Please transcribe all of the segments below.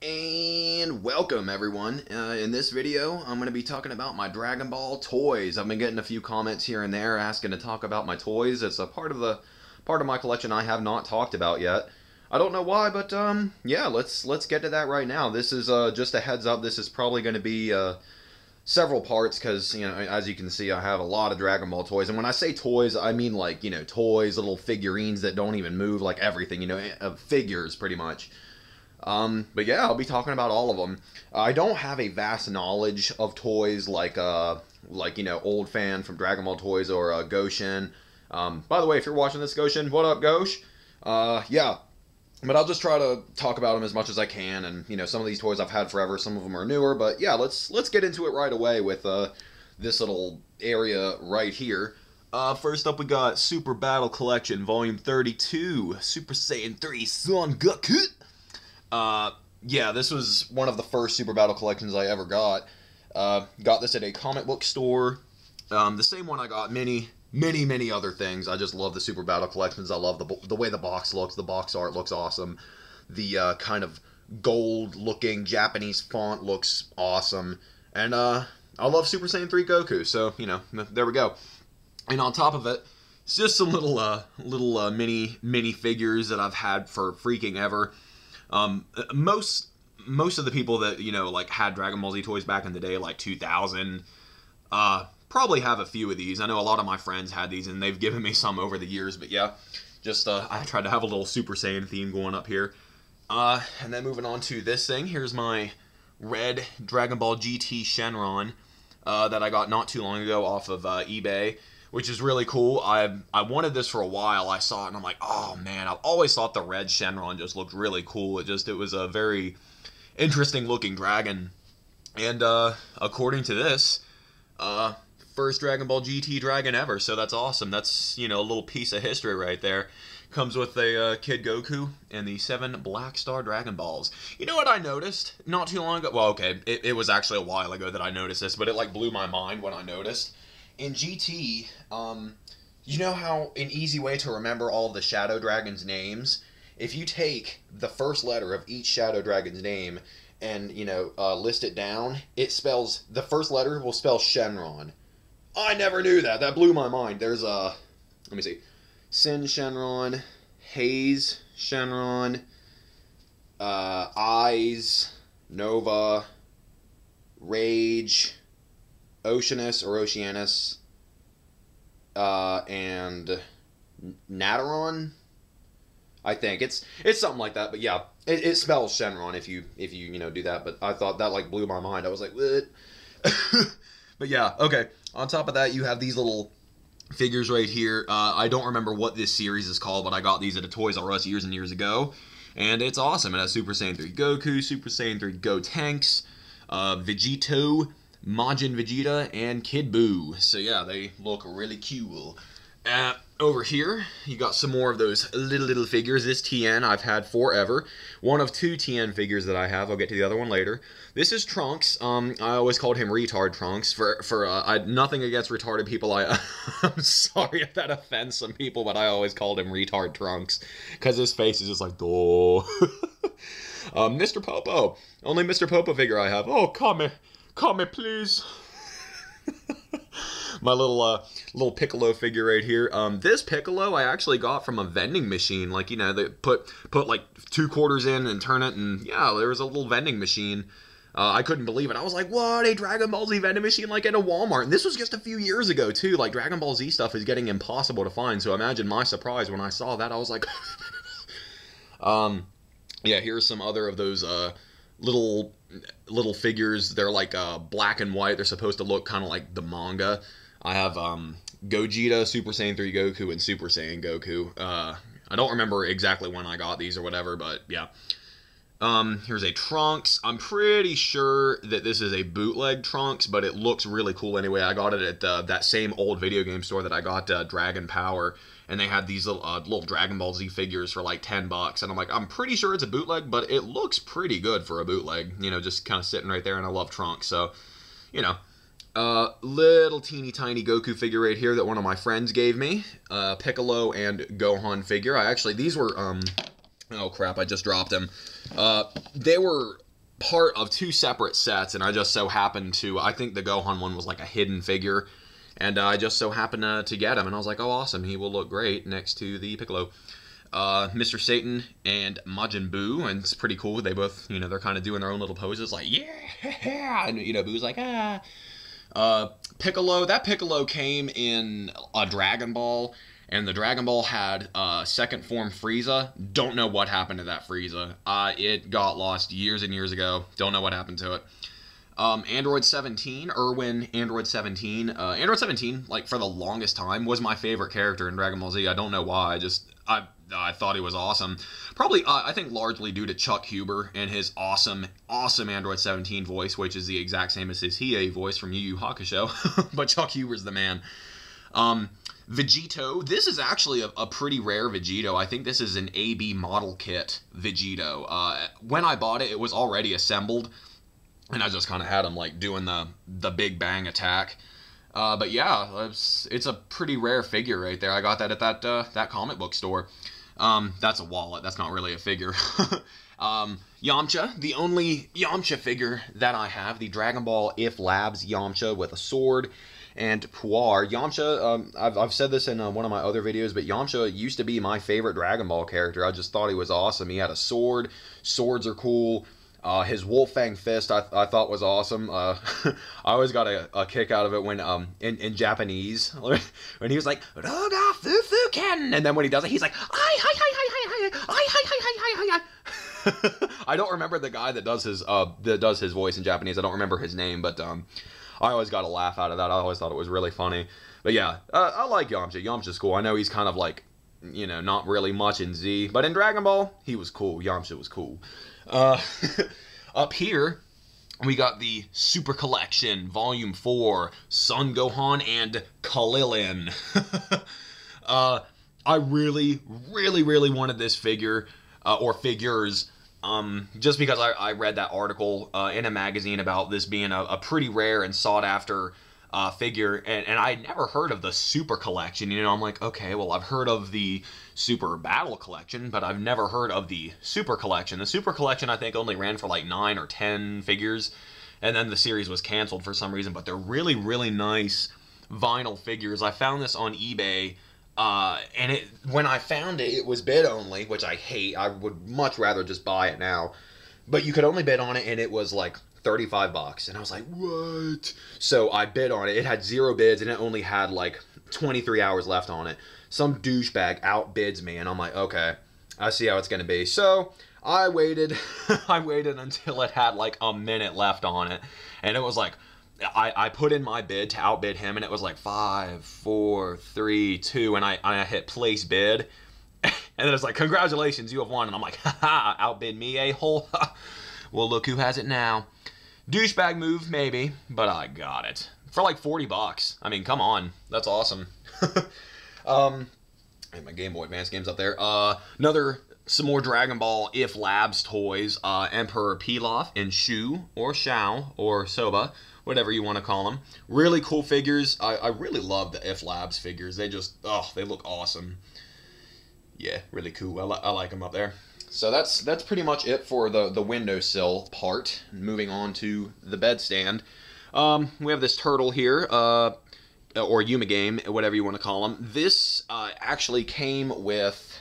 And welcome everyone. In this video I'm going to be talking about my Dragon Ball toys. I've been getting a few comments here and there asking to talk about my toys. It's a part of my collection I have not talked about yet. I don't know why, but yeah, let's get to that right now. This is just a heads up. This is probably going to be several parts because, you know, as you can see, I have a lot of Dragon Ball toys. And when I say toys, I mean like, you know, toys, little figurines that don't even move, like everything, you know, figures pretty much. But yeah, I'll be talking about all of them. I don't have a vast knowledge of toys like you know, Old Fan from Dragon Ball Toys or Goshen. By the way, if you're watching this, Goshen, what up, Gosh? Yeah, but I'll just try to talk about them as much as I can. And you know, some of these toys I've had forever, some of them are newer. But yeah, let's get into it right away with this little area right here. First up, we got Super Battle Collection Volume 32, Super Saiyan 3 Son Goku. Yeah, this was one of the first Super Battle collections I ever got. Got this at a comic book store. The same one I got many other things. I just love the Super Battle collections. I love the way the box looks. The box art looks awesome. The kind of gold-looking Japanese font looks awesome. And I love Super Saiyan 3 Goku. So, you know, there we go. And on top of it, it's just some little mini figures that I've had for freaking ever. Most of the people that, you know, like had Dragon Ball Z toys back in the day, like 2000, probably have a few of these. I know a lot of my friends had these and they've given me some over the years, but yeah, just, I tried to have a little Super Saiyan theme going up here. And then moving on to this thing, here's my red Dragon Ball GT Shenron, that I got not too long ago off of, eBay. Which is really cool. I wanted this for a while. I saw it and I'm like, oh man, I've always thought the red Shenron just looked really cool. It was a very interesting looking dragon. And according to this, first Dragon Ball GT dragon ever. So that's awesome. That's, you know, a little piece of history right there. Comes with a Kid Goku and the 7 Black Star Dragon Balls. You know what I noticed not too long ago? Well, okay, it was actually a while ago that I noticed this, but it like blew my mind when I noticed. In GT, you know how an easy way to remember all the Shadow Dragons' names? If you take the first letter of each Shadow Dragon's name and, you know, list it down, it spells, the first letter will spell Shenron. I never knew that. That blew my mind. There's let me see, Sin Shenron, Haze Shenron, Eyes, Nova, Rage, Oceanus or Oceanus, and Nataron. I think it's something like that, but yeah, it spells Shenron if you know do that. But I thought that like blew my mind. I was like, what? But yeah, okay. On top of that, you have these little figures right here. I don't remember what this series is called, but I got these at a Toys R Us years and years ago, and it's awesome. It has Super Saiyan 3 Goku, Super Saiyan 3 Gotenks, Vegito, Majin Vegeta, and Kid Buu. So yeah, they look really cool. Over here, you got some more of those little figures. This TN I've had forever. One of 2 TN figures that I have. I'll get to the other one later. This is Trunks. I always called him Retard Trunks. Nothing against retarded people. I'm sorry if that offends some people, but I always called him Retard Trunks because his face is just like, duh. Mr. Popo. Only Mr. Popo figure I have. Oh, come me, please. My little Piccolo figure right here. This Piccolo I actually got from a vending machine. Like, you know, they put like 2 quarters in and turn it, and yeah, there was a little vending machine. I couldn't believe it. I was like, what? A Dragon Ball Z vending machine like at a Walmart? And this was just a few years ago too. Like, Dragon Ball Z stuff is getting impossible to find. So imagine my surprise when I saw that. I was like, yeah, here's some other of those little figures. They're like black and white. They're supposed to look kind of like the manga. I have Gogeta, Super Saiyan 3 Goku, and Super Saiyan Goku. I don't remember exactly when I got these or whatever, but yeah. Here's a Trunks. I'm pretty sure that this is a bootleg Trunks, but it looks really cool anyway. I got it at that same old video game store that I got Dragon Power, and they had these little Dragon Ball Z figures for like $10, and I'm like, I'm pretty sure it's a bootleg, but it looks pretty good for a bootleg, you know, just kind of sitting right there, and I love Trunks, so, you know. Little teeny tiny Goku figure right here that one of my friends gave me, Piccolo and Gohan figure. These were, oh crap, I just dropped them. They were part of two separate sets, and I just so happened to, I think the Gohan one was like a hidden figure, and I just so happened to get him, and I was like, oh, awesome, he will look great next to the Piccolo. Mr. Satan and Majin Buu, and it's pretty cool. They both, you know, they're kind of doing their own little poses, like, yeah, and, you know, Buu's like, ah. Piccolo, that Piccolo came in a Dragon Ball, and the Dragon Ball had second form Frieza. Don't know what happened to that Frieza. It got lost years and years ago. Don't know what happened to it. Android 17, Erwin Android 17. Android 17, like, for the longest time, was my favorite character in Dragon Ball Z. I don't know why. I thought he was awesome. Probably, I think, largely due to Chuck Huber and his awesome Android 17 voice, which is the exact same as his Hiei voice from Yu Yu Hakusho. But Chuck Huber's the man. Vegito. This is actually a pretty rare Vegito. I think this is an AB model kit Vegito. When I bought it, it was already assembled, and I just kind of had him, like, doing the Big Bang attack. But yeah, it's a pretty rare figure right there. I got that at that comic book store. That's a wallet. That's not really a figure. Yamcha, the only Yamcha figure that I have, the Dragon Ball If Labs Yamcha with a sword and Puar. Yamcha, I've said this in one of my other videos, but Yamcha used to be my favorite Dragon Ball character. I just thought he was awesome. He had a sword. Swords are cool. His Wolfang Fist I thought was awesome. I always got a kick out of it when in Japanese when he was like Roga Fufu Ken, and then when he does it, he's like I. I don't remember the guy that does his voice in Japanese. I don't remember his name, but I always got a laugh out of that. I always thought it was really funny. But yeah, I like Yamcha. Yamcha's cool. I know he's kind of like, you know, not really much in Z, but in Dragon Ball, he was cool. Yamcha was cool. Up here, we got the Super Collection, Volume 4, Son Gohan and Krillin. I really, really, really wanted this figure, or figures, just because I read that article in a magazine about this being a pretty rare and sought-after figure, and I had never heard of the Super Collection. You know, I'm like, okay, well, I've heard of the Super Battle Collection, but I've never heard of the Super Collection. The Super Collection, I think, only ran for like 9 or 10 figures, and then the series was canceled for some reason, but they're really, really nice vinyl figures. I found this on eBay, and when I found it, it was bid only, which I hate. I would much rather just buy it now, but you could only bid on it, and it was like $35, and I was like, what? So I bid on it. It had 0 bids, and it only had like 23 hours left on it. Some douchebag outbids me, and I'm like, okay, I see how it's gonna be. So I waited. I waited until it had like a minute left on it, and it was like, I put in my bid to outbid him, and it was like 5, 4, 3, 2, and I hit place bid, and then it's like, congratulations, you have won, and I'm like, haha, outbid me, a-hole. Well, look who has it now. Douchebag move, maybe, but I got it. For like $40. I mean, come on. That's awesome. And my Game Boy Advance game's up there. Some more Dragon Ball If Labs toys. Emperor Pilaf and Shu, or Shao, or Soba, whatever you want to call them. Really cool figures. I really love the If Labs figures. They just, they look awesome. Yeah, really cool. I like them up there. So that's pretty much it for the windowsill part. Moving on to the bedstand. We have this turtle here, or Yumagame, whatever you want to call him. This actually came with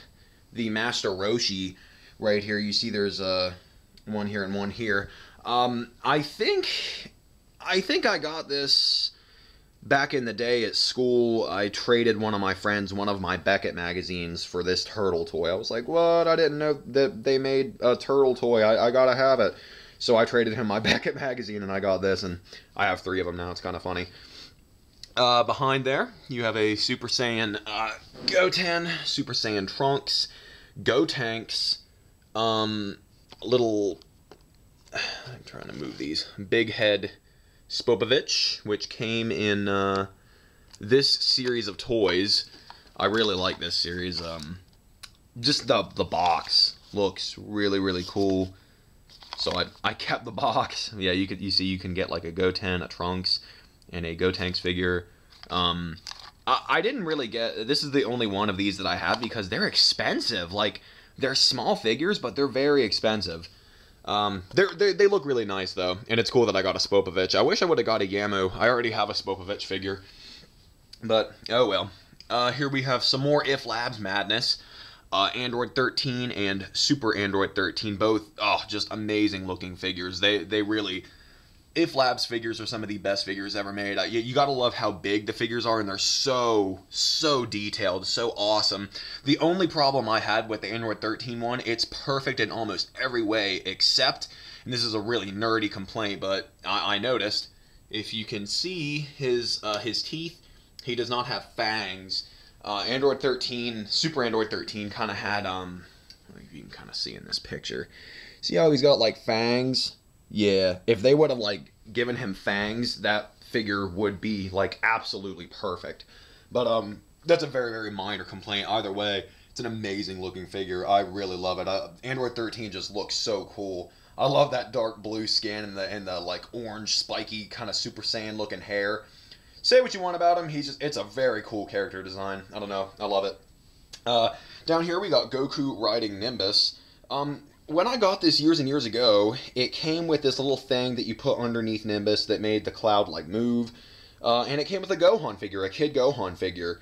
the Master Roshi right here. You see there's one here and one here. I think I got this back in the day at school. I traded one of my friends one of my Beckett magazines for this turtle toy. I was like, what? I didn't know that they made a turtle toy. I gotta have it. So I traded him my Beckett magazine, and I got this, and I have 3 of them now. It's kind of funny. Behind there, you have a Super Saiyan Goten, Super Saiyan Trunks, Gotenks, little... I'm trying to move these. Big Head Spopovich, which came in this series of toys. I really like this series. Just the box looks really, really cool. So I kept the box. Yeah, you see you can get like a Goten, a Trunks, and a Gotenks figure. I didn't really get... This is the only one of these that I have because they're expensive. Like, they're small figures, but they're very expensive. They look really nice though, and it's cool that I got a Spopovich. I wish I would have got a Yamu. I already have a Spopovich figure, but oh well. Here we have some more If Labs madness. Android 13 and Super Android 13, both just amazing looking figures. They really, If Labs figures are some of the best figures ever made. You gotta love how big the figures are, and they're so detailed, so awesome. The only problem I had with the Android 13 one, it's perfect in almost every way except, and this is a really nerdy complaint, but I noticed, if you can see his teeth, he does not have fangs. Android 13, Super Android 13 kind of had, you can kind of see in this picture. See how he's got, like, fangs? Yeah, if they would have, like, given him fangs, that figure would be, like, absolutely perfect. But, that's a very minor complaint. Either way, it's an amazing looking figure. I really love it. Android 13 just looks so cool. I love that dark blue skin and the like, orange, spiky, kind of Super Saiyan looking hair. Say what you want about him, it's a very cool character design. I don't know, I love it. Down here we got Goku riding Nimbus. When I got this years and years ago, it came with this little thing that you put underneath Nimbus that made the cloud like move. And it came with a Gohan figure, a Kid Gohan figure.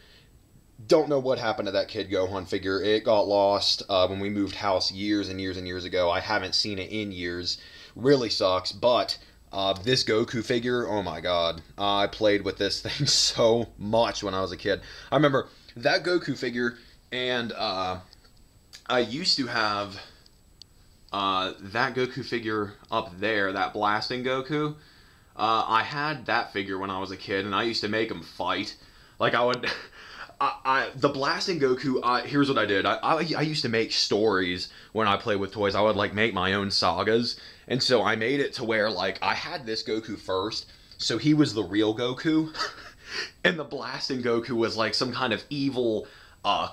Don't know what happened to that Kid Gohan figure. It got lost when we moved house years and years ago. I haven't seen it in years. Really sucks, but this Goku figure, oh my god. I played with this thing so much when I was a kid. I remember that Goku figure, and I used to have that Goku figure up there, that blasting Goku. I had that figure when I was a kid, and I used to make him fight. Like, I would... the blasting Goku, here's what I did. I used to make stories when I played with toys. I would, like, make my own sagas. And so I made it to where, like, I had this Goku first, so he was the real Goku. And the blasting Goku was, like, some kind of evil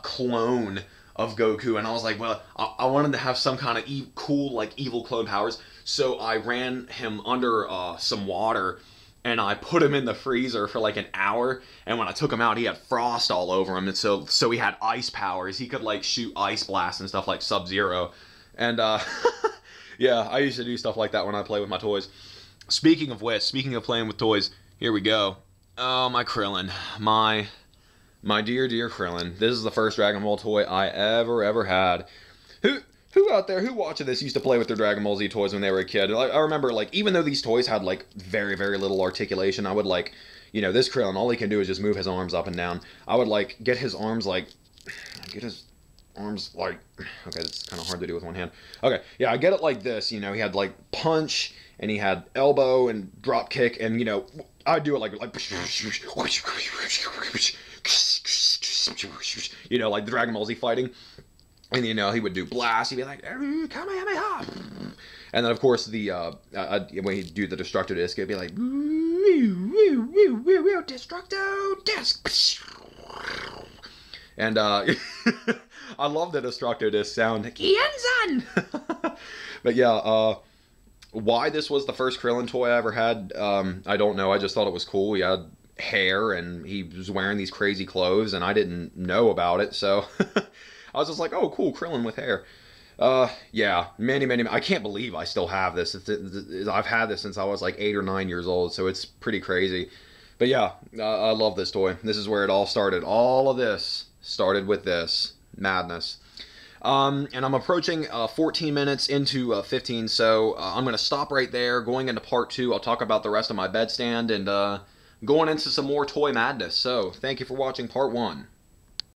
clone of Goku. And I was like, well, I wanted to have some kind of cool, like, evil clone powers. So I ran him under some water, and I put him in the freezer for like an hour, and when I took him out, he had frost all over him, and so he had ice powers. He could like shoot ice blasts and stuff like Sub-Zero. And yeah, I used to do stuff like that when I play with my toys. Speaking of which, speaking of playing with toys, here we go. Oh, my Krillin. My dear Krillin. This is the first Dragon Ball toy I ever had. Who out there who watching this used to play with their Dragon Ball Z toys when they were a kid? I remember, like, even though these toys had, like, very little articulation, I would, like, you know, this Krillin, all he can do is just move his arms up and down. I would, like, get his arms, like, okay, that's kind of hard to do with one hand. Okay, yeah, I get it like this, you know, he had, like, punch, and he had elbow and drop kick, and, you know, I'd do it like, you know, like the Dragon Ball Z fighting. And, you know, he would do blast. He'd be like, Kamehameha. And then, of course, when he'd do the Destructo Disc, it'd be like, Destructo Disc. And I love the Destructo Disc sound. Kienzan! But yeah, why this was the first Krillin toy I ever had, I don't know. I just thought it was cool. He had hair, and he was wearing these crazy clothes, and I didn't know about it, so... I was just like, oh, cool, Krillin with hair. Yeah, many, I can't believe I still have this. I've had this since I was like 8 or 9 years old, so it's pretty crazy. But yeah, I love this toy. This is where it all started. All of this started with this madness. And I'm approaching 14 minutes into 15, so I'm going to stop right there. Going into part 2, I'll talk about the rest of my bedstand and going into some more toy madness. So, thank you for watching part 1.